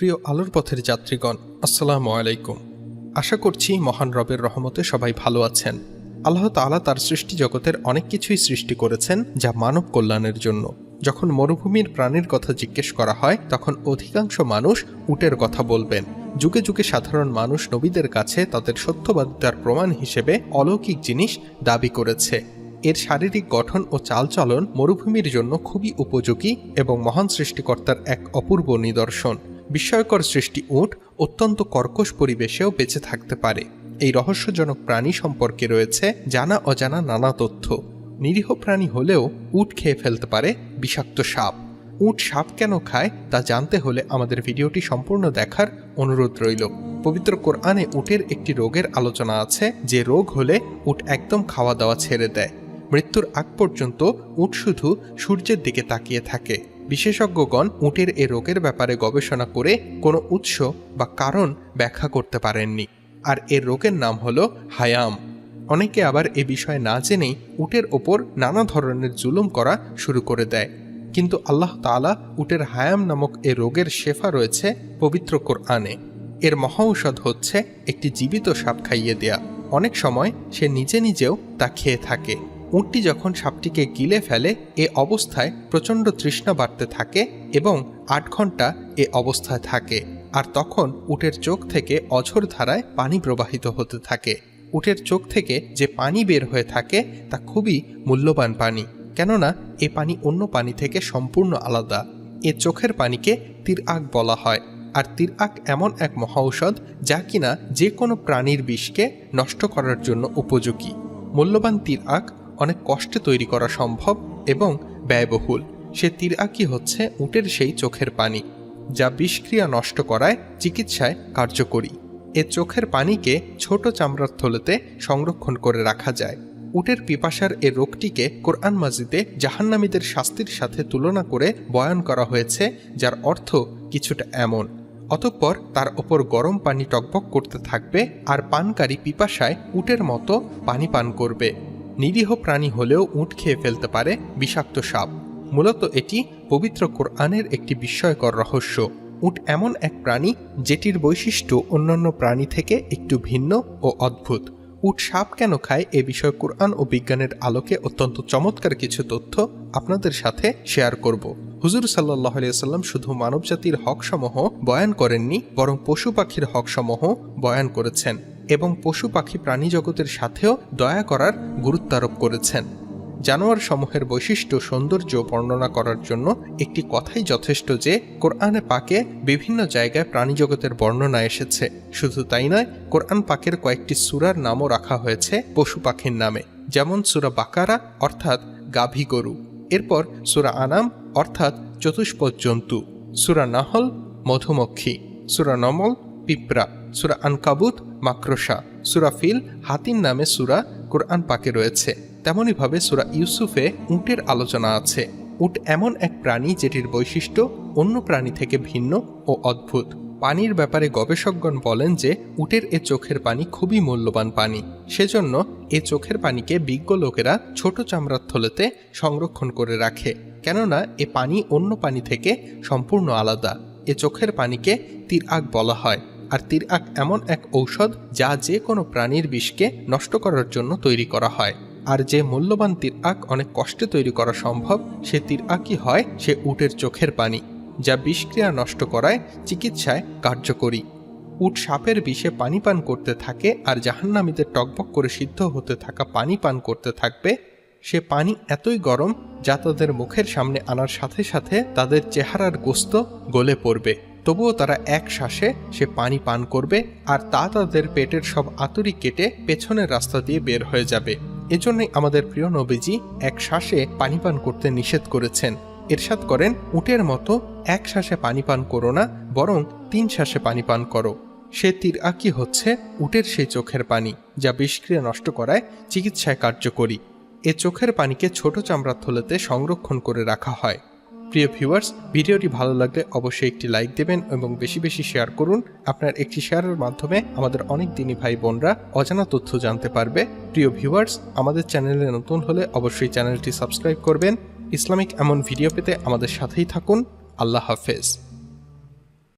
প্রিয় আলোর পথের যাত্রীগণ, আসসালামু আলাইকুম। আশা করছি মহান রবের রহমতে সবাই ভালো আছেন। আল্লাহ তাআলা তার সৃষ্টি জগতের অনেক কিছুই সৃষ্টি করেছেন যা মানব কল্যাণের জন্য। যখন মরুভূমির প্রাণীর কথা জিজ্ঞেস করা হয় তখন অধিকাংশ মানুষ উটের কথা বলবেন। যুগে যুগে সাধারণ মানুষ নবীদের কাছে তাদের সত্যবাদিতার প্রমাণ হিসেবে অলৌকিক জিনিস দাবি করেছে। এর শারীরিক গঠন ও চালচলন মরুভূমির জন্য খুবই উপযোগী এবং মহান সৃষ্টিকর্তার এক অপূর্ব নিদর্শন। বিস্ময়কর সৃষ্টি উট অত্যন্ত কর্কশ পরিবেশেও বেঁচে থাকতে পারে। এই রহস্যজনক প্রাণী সম্পর্কে রয়েছে জানা অজানা নানা তথ্য। নিরীহ প্রাণী হলেও উট খেয়ে ফেলতে পারে বিষাক্ত সাপ। উট সাপ কেন খায় তা জানতে হলে আমাদের ভিডিওটি সম্পূর্ণ দেখার অনুরোধ রইল। পবিত্র কোরআনে উটের একটি রোগের আলোচনা আছে, যে রোগ হলে উট একদম খাওয়া দাওয়া ছেড়ে দেয়। মৃত্যুর আগ পর্যন্ত উট শুধু সূর্যের দিকে তাকিয়ে থাকে। বিশেষজ্ঞগণ উটের এ রোগের ব্যাপারে গবেষণা করে কোনো উৎস বা কারণ ব্যাখ্যা করতে পারেননি। আর এর রোগের নাম হলো হায়াম। অনেকে আবার এ বিষয়ে না জেনেই উটের ওপর নানা ধরনের জুলুম করা শুরু করে দেয়। কিন্তু আল্লাহ তাআলা উটের হায়াম নামক এ রোগের শেফা রয়েছে পবিত্র কোরআনে। এর মহাঔষধ হচ্ছে একটি জীবিত সাপ খাইয়ে দেয়া। অনেক সময় সে নিজে নিজেও তা খেয়ে থাকে। উটটি যখন সাপটিকে গিলে ফেলে এ অবস্থায় প্রচণ্ড তৃষ্ণা বাড়তে থাকে এবং 8 ঘন্টা এ অবস্থায় থাকে। আর তখন উটের চোখ থেকে অঝোর ধারায় পানি প্রবাহিত হতে থাকে। উটের চোখ থেকে যে পানি বের হয়ে থাকে তা খুবই মূল্যবান পানি, কেননা এ পানি অন্য পানি থেকে সম্পূর্ণ আলাদা। এ চোখের পানিকে তিরআক বলা হয়। আর তিরআক এমন এক মহাঔষধ যা কিনা যে কোনো প্রাণীর বিষকে নষ্ট করার জন্য উপযোগী। মূল্যবান তিরআক অনেক কষ্টে তৈরি করা সম্ভব এবং ব্যয়বহুল। সে তিরআকই হচ্ছে উটের সেই চোখের পানি, যা বিষক্রিয়া নষ্ট করায় চিকিৎসায় কার্যকরী। এ চোখের পানিকে ছোট চামড়ার থলেতে সংরক্ষণ করে রাখা যায়। উটের পিপাসার এ রোগটিকে কোরআন মাজিদে জাহান্নামীদের শাস্তির সাথে তুলনা করে বয়ান করা হয়েছে, যার অর্থ কিছুটা এমন: অতঃপর তার ওপর গরম পানি টকবক করতে থাকবে আর পানকারী পিপাসায় উটের মতো পানি পান করবে। নিরীহ প্রাণী হলেও উট খেয়ে ফেলতে পারে বিষাক্ত সাপ। মূলত এটি পবিত্র কোরআনের একটি বিস্ময়কর রহস্য। উট এমন এক প্রাণী যেটির বৈশিষ্ট্য অন্যান্য প্রাণী থেকে একটু ভিন্ন ও অদ্ভুত। উট সাপ কেন খায় এ বিষয়ে কোরআন ও বিজ্ঞানের আলোকে অত্যন্ত চমৎকার কিছু তথ্য আপনাদের সাথে শেয়ার করব। হুজুর সাল্লাল্লাহু আলাইহি ওয়াসাল্লাম শুধু মানবজাতির হকসমূহ বয়ান করেননি, বরং পশু পাখির হকসমূহ বয়ান করেছেন এবং পশু পাখি প্রাণী জগতের সাথেও দয়া করার গুরুত্ব আরোপ করেছেন। জানোয়ার সমূহের বৈশিষ্ট্য সৌন্দর্য বর্ণনা করার জন্য একটি কথাই যথেষ্ট যে কোরআনে পাকে বিভিন্ন জায়গায় প্রাণী জগতের বর্ণনা এসেছে। শুধু তাই নয়, কোরআন পাকের কয়েকটি সূরার নামও রাখা হয়েছে পশু পাখির নামে, যেমন সূরা বাকারা অর্থাৎ গাভী গরু, এরপর সূরা আনাম অর্থাৎ চতুষ্পদ জন্তু, সূরা নাহল মধুমক্ষী, সূরা নমল পিঁপড়া, সূরা আনকাবুত মাকড়সা, সূরা ফিল হাতির নামে সূরা কোরআন পাকে রয়েছে। তেমনইভাবে সূরা ইউসুফে উটের আলোচনা আছে। উট এমন এক প্রাণী যেটির বৈশিষ্ট্য অন্য প্রাণী থেকে ভিন্ন ও অদ্ভুত। পানির ব্যাপারে গবেষকগণ বলেন যে উটের এ চোখের পানি খুবই মূল্যবান পানি। সেজন্য এ চোখের পানিকে বিজ্ঞ লোকেরা ছোট চামড়ার থলেতে সংরক্ষণ করে রাখে, কেননা এ পানি অন্য পানি থেকে সম্পূর্ণ আলাদা। এ চোখের পানিকে তিরআক বলা হয়। আর তিরআক এমন এক ঔষধ যা যে কোনো প্রাণীর বিষকে নষ্ট করার জন্য তৈরি করা হয়। আর যে মূল্যবান তিরআক অনেক কষ্টে তৈরি করা সম্ভব, সে তিরআকই হয় সে উটের চোখের পানি, যা বিষক্রিয়া নষ্ট করায় চিকিৎসায় কার্যকরী। উট সাপের বিষে পানি পান করতে থাকে আর জাহান্নামীদের টকবক করে সিদ্ধ হতে থাকা পানি পান করতে থাকবে। সে পানি এতই গরম যা তাদের মুখের সামনে আনার সাথে সাথে তাদের চেহারার গোস্ত গলে পড়বে। তবুও তারা এক শ্বাসে সে পানি পান করবে আর তা তাদের পেটের সব আতুরি কেটে পেছনের রাস্তা দিয়ে বের হয়ে যাবে। এজন্যই আমাদের প্রিয় নবীজি এক শ্বাসে পানি পান করতে নিষেধ করেছেন। ইরশাদ করেন, উটের মতো এক শ্বাসে পানি পান করো না, বরং 3 শ্বাসে পানি পান করো। সে তিরআকই হচ্ছে উটের সেই চোখের পানি, যা বিষক্রিয়া নষ্ট করায় চিকিৎসায় কার্যকরী। এ চোখের পানিকে ছোট চামড়ার থলেতে সংরক্ষণ করে রাখা হয়। প্রিয় ভিউয়ার্স, ভিডিওটি ভালো লাগলে অবশ্যই একটি লাইক দেবেন এবং বেশি বেশি শেয়ার করুন। আপনার একটি শেয়ারের মাধ্যমে আমাদের অনেক দিনী ভাই বোনরা অজানা তথ্য জানতে পারবে। প্রিয় ভিউয়ার্স, আমাদের চ্যানেলে নতুন হলে অবশ্যই চ্যানেলটি সাবস্ক্রাইব করবেন। ইসলামিক এমন ভিডিও পেতে আমাদের সাথেই থাকুন। আল্লাহ হাফেজ।